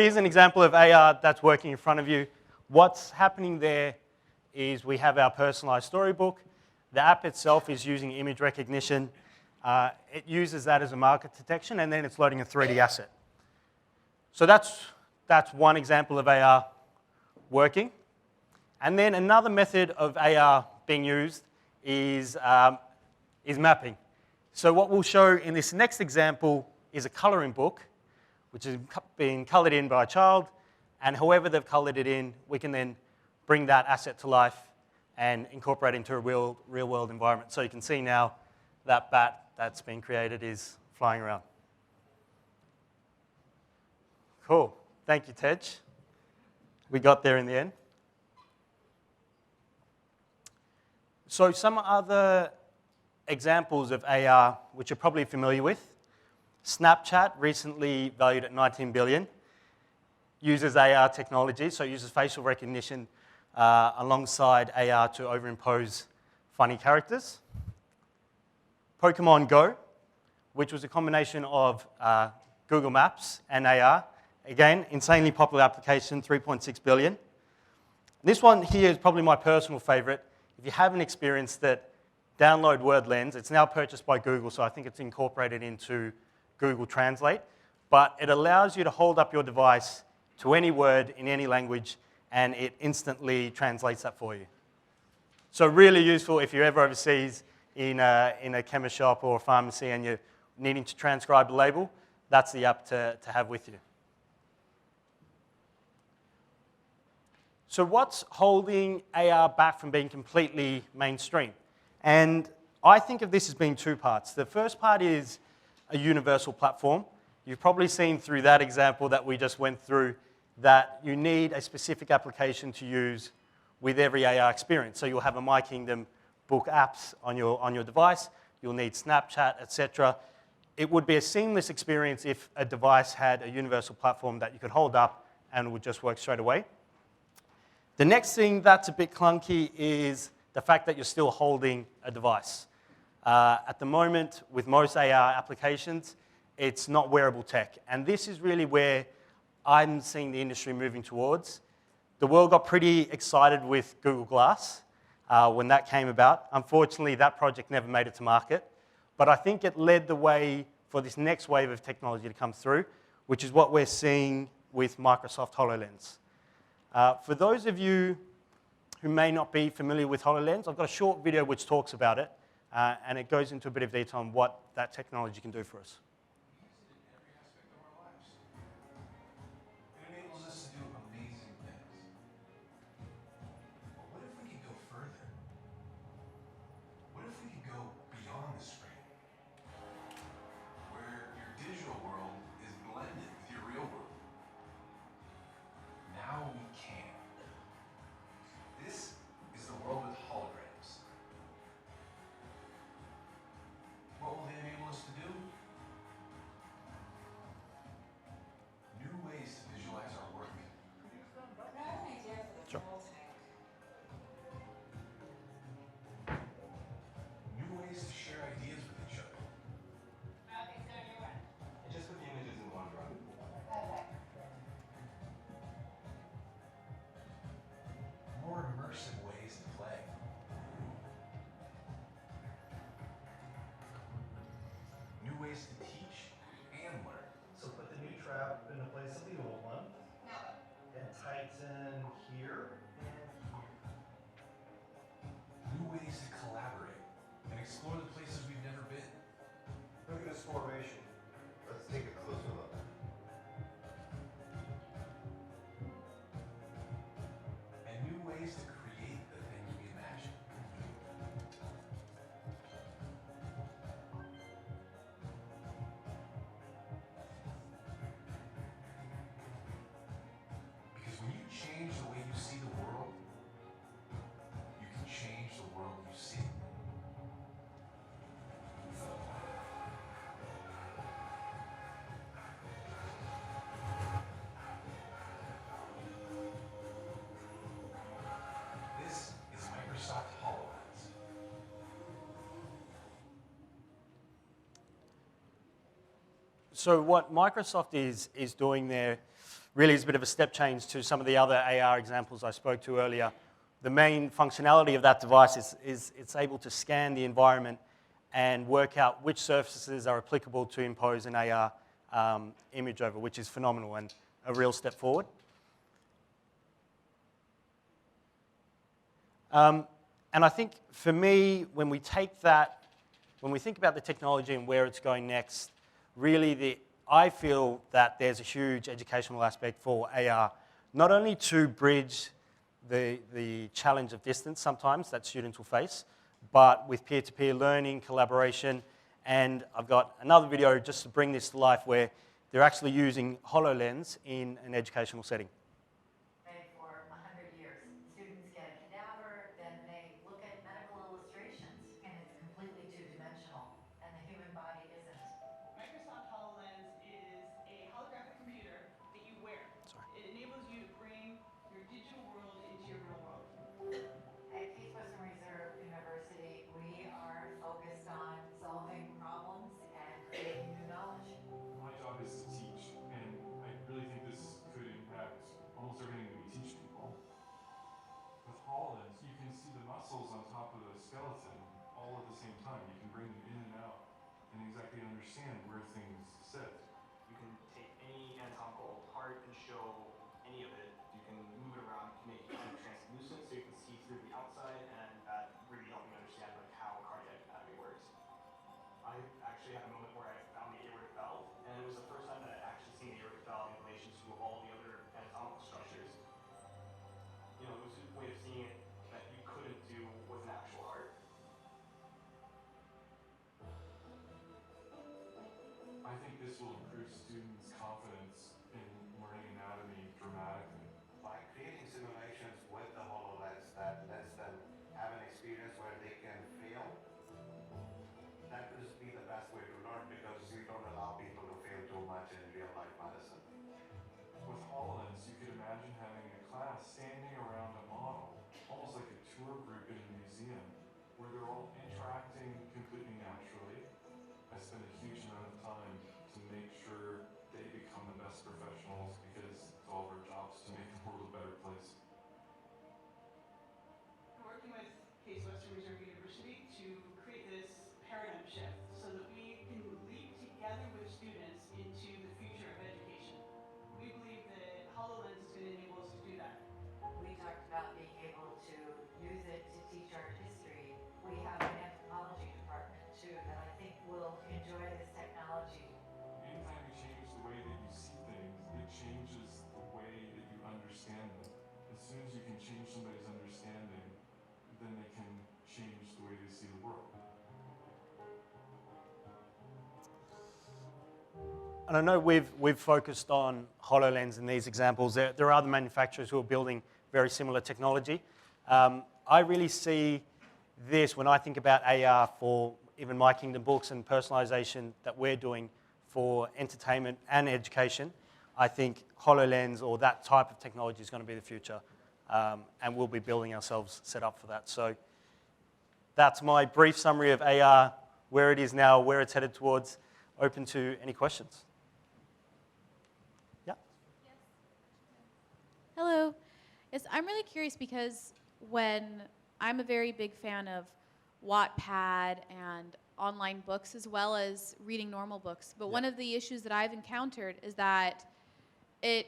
Here's an example of AR that's working in front of you. What's happening there is we have our personalized storybook. The app itself is using image recognition. It uses that as a marker detection, and then it's loading a 3D asset. So that's one example of AR working. And then another method of AR being used is mapping. So what we'll show in this next example is a coloring book, which is being colored in by a child, and however they've colored it in, we can then bring that asset to life and incorporate it into a real-world environment. So you can see now that bat that's been created is flying around. Cool. Thank you, Tej. We got there in the end. So some other examples of AR, which you're probably familiar with. Snapchat, recently valued at 19 billion, uses AR technology, so it uses facial recognition alongside AR to overimpose funny characters. Pokemon Go, which was a combination of Google Maps and AR. Again, insanely popular application, 3.6 billion. This one here is probably my personal favorite. If you haven't experienced it, download WordLens. It's now purchased by Google, so I think it's incorporated into Google Translate. But it allows you to hold up your device to any word in any language, and it instantly translates that for you. So really useful if you're ever overseas in a chemist shop or a pharmacy and you're needing to transcribe a label, that's the app to have with you. So what's holding AR back from being completely mainstream? And I think of this as being two parts. The first part is a universal platform. You've probably seen through that example that we just went through that you need a specific application to use with every AR experience. So you'll have a My Kingdom book apps on your device. You'll need Snapchat, etc. It would be a seamless experience if a device had a universal platform that you could hold up and it would just work straight away. The next thing that's a bit clunky is the fact that you're still holding a device. At the moment, with most AR applications, it's not wearable tech. And this is really where I'm seeing the industry moving towards. The world got pretty excited with Google Glass when that came about. Unfortunately, that project never made it to market. But I think it led the way for this next wave of technology to come through, which is what we're seeing with Microsoft HoloLens. For those of you who may not be familiar with HoloLens, I've got a short video which talks about it, and it goes into a bit of detail on what that technology can do for us. Formation. Let's take a closer look. And new ways to create the things we imagine. Because when you change the way you see the world, you can change the world you see. Hololens. So what Microsoft is doing there really is a bit of a step change to some of the other AR examples I spoke to earlier. The main functionality of that device is it's able to scan the environment and work out which surfaces are applicable to impose an AR image over, which is phenomenal and a real step forward. And I think for me, when we think about the technology and where it's going next, really I feel that there's a huge educational aspect for AR, not only to bridge the challenge of distance sometimes that students will face, but with peer-to-peer learning, collaboration, and I've got another video just to bring this to life where they're actually using HoloLens in an educational setting. For 100 years. Students get a cadaver, then they look at medical illustrations, and it's completely two-dimensional, and the human body isn't. Microsoft HoloLens is a holographic computer that you wear. It enables you to bring your digital world into your real world. At Case Western Reserve University, we are focused on solving problems and creating new knowledge. My job is to teach, and I really think this could impact almost everything that we teach people. With HoloLens, you can see the muscles on top of the skeleton all at the same time. You can bring them in and out and exactly understand where things sit. You can take any anatomical part and show any of it. You can move it around, you can make it kind of translucent so you can see through the outside, and that really helped me understand like how cardiac anatomy works. I actually had a moment where I found the aortic valve, and it was the first time that I'd actually seen the aortic valve in relation to all the other anatomical structures. You know, it was a way of seeing it that you couldn't do with an actual heart. I think this will improve students' confidence in learning anatomy dramatically. By creating simulations with the HoloLens that lets them have an experience where they can fail, that could be the best way to learn because you don't allow people to fail too much in real life medicine. With HoloLens, you could imagine having a class standing around a model, almost like a tour group in a museum, where they're all interacting completely naturally. I spend a huge amount of time to make sure they become the best professionals because it's all of our jobs to make the world a better place. We're working with Case Western Reserve University to create this paradigm shift so that we can leap together with students into the future of education. We believe that HoloLens is going to enable us to do that. We talked about being able to use it to teach art history. We have an anthropology department too that I think will enjoy this technology. Anytime you change the way that you see things, it changes the way that you understand them. As soon as you can change somebody's understanding, then they can change the way they see the world. And I know we've focused on HoloLens in these examples. There are other manufacturers who are building very similar technology. I really see this when I think about AR for even My Kingdom books and personalization that we're doing for entertainment and education. I think HoloLens or that type of technology is going to be the future, and we'll be building ourselves set up for that. So that's my brief summary of AR, where it is now, where it's headed towards. Open to any questions. Yeah? Hello. Yes, I'm really curious because when I'm a very big fan of Wattpad and online books as well as reading normal books, but one of the issues that I've encountered is that it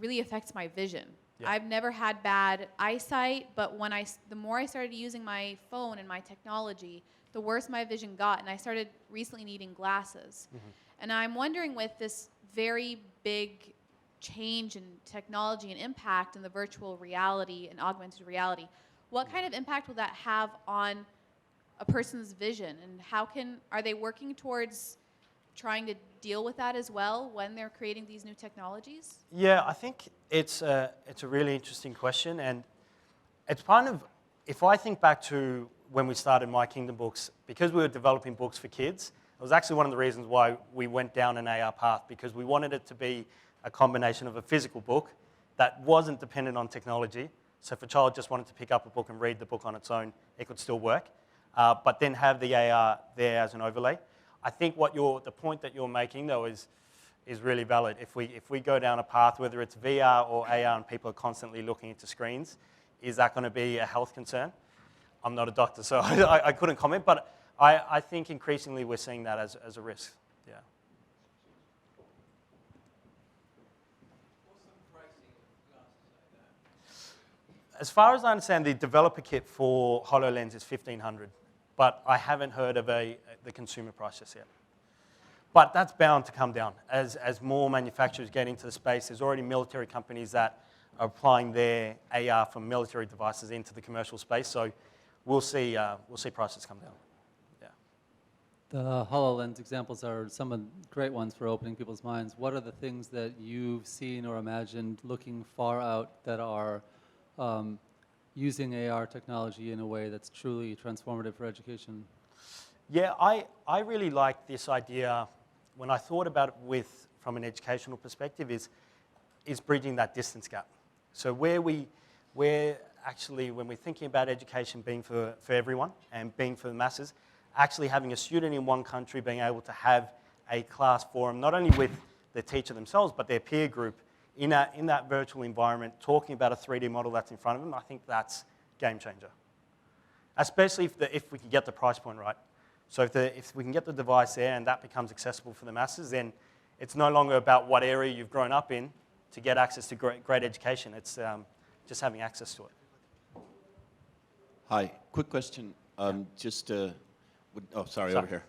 really affects my vision. Yeah. I've never had bad eyesight, but the more I started using my phone and my technology, the worse my vision got, and I started recently needing glasses. Mm-hmm. And I'm wondering, with this very big change in technology and impact in the virtual reality and augmented reality, what kind of impact will that have on a person's vision, and are they working towards trying to deal with that as well when they're creating these new technologies? Yeah, I think it's a really interesting question, and it's kind of, if I think back to when we started My Kingdom books, because we were developing books for kids, it was actually one of the reasons why we went down an AR path, because we wanted it to be a combination of a physical book that wasn't dependent on technology. So if a child just wanted to pick up a book and read the book on its own, it could still work, but then have the AR there as an overlay. I think the point that you're making, though, is is really valid. If we go down a path, whether it's VR or AR, and people are constantly looking into screens, is that going to be a health concern? I'm not a doctor, so I couldn't comment, but I think increasingly we're seeing that as a risk. Yeah. What's the pricing of glasses like that? As far as I understand, the developer kit for HoloLens is $1,500, but I haven't heard of the consumer price just yet. But that's bound to come down as more manufacturers get into the space. There's already military companies that are applying their AR from military devices into the commercial space, so we'll see prices come down. Yeah. The HoloLens examples are some of the great ones for opening people's minds. What are the things that you've seen or imagined looking far out that are using AR technology in a way that's truly transformative for education? Yeah, I really like this idea. When I thought about it from an educational perspective, is bridging that distance gap. So we're actually, when we're thinking about education being for everyone and being for the masses, actually having a student in one country being able to have a class forum, not only with the teacher themselves, but their peer group in that virtual environment, talking about a 3D model that's in front of them, I think that's game changer. Especially if we can get the price point right. So if we can get the device there and that becomes accessible for the masses, then it's no longer about what area you've grown up in to get access to great education. It's just having access to it. Hi, quick question. Over here.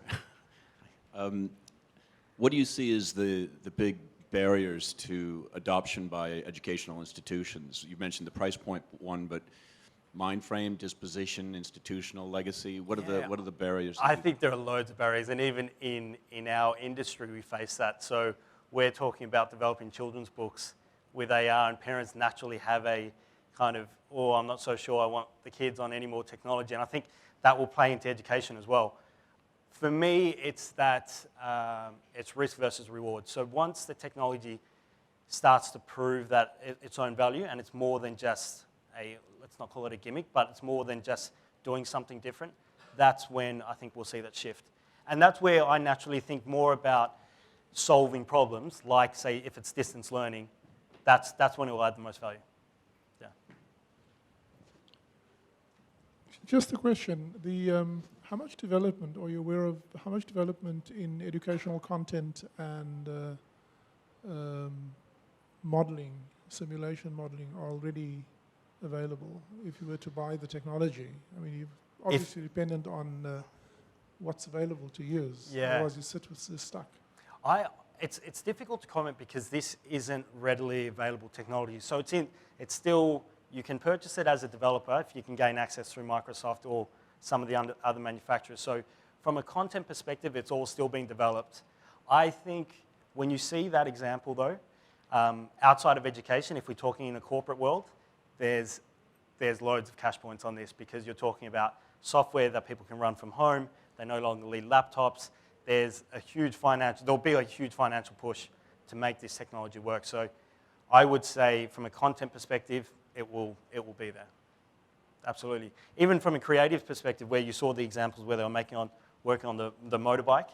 What do you see as the big barriers to adoption by educational institutions? You mentioned the price point one, but mind frame, disposition, institutional legacy. What are the barriers? I think there are loads of barriers, and even in our industry we face that. So we're talking about developing children's books with AR, and parents naturally have a kind of, I'm not so sure I want the kids on any more technology, and I think that will play into education as well. For me, it's that it's risk versus reward. So once the technology starts to prove that its own value, and it's more than just let's not call it a gimmick, but it's more than just doing something different, that's when I think we'll see that shift. And that's where I naturally think more about solving problems, like, say, if it's distance learning, that's when it will add the most value. Yeah. Just a question. How much development, are you aware of how much development in educational content and modeling, simulation modeling, are already available if you were to buy the technology? I mean, you're obviously dependent on what's available to use. Yeah. Otherwise, you sit with this stuck. It's difficult to comment because this isn't readily available technology. So it's still, you can purchase it as a developer if you can gain access through Microsoft or some of the other manufacturers. So from a content perspective, it's all still being developed. I think when you see that example though, outside of education, if we're talking in a corporate world, there's loads of cash points on this because you're talking about software that people can run from home. They no longer need laptops. There'll be a huge financial push to make this technology work. So I would say from a content perspective, it will be there. Absolutely. Even from a creative perspective, where you saw the examples where they were working on the motorbike,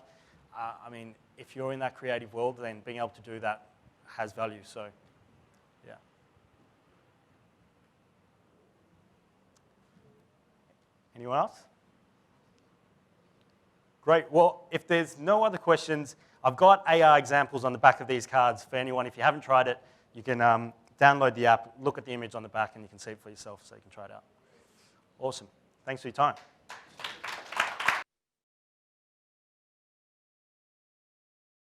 I mean, if you're in that creative world, then being able to do that has value. So, yeah. Anyone else? Great. Well, if there's no other questions, I've got AR examples on the back of these cards for anyone. If you haven't tried it, you can download the app, look at the image on the back, and you can see it for yourself so you can try it out. Awesome. Thanks for your time.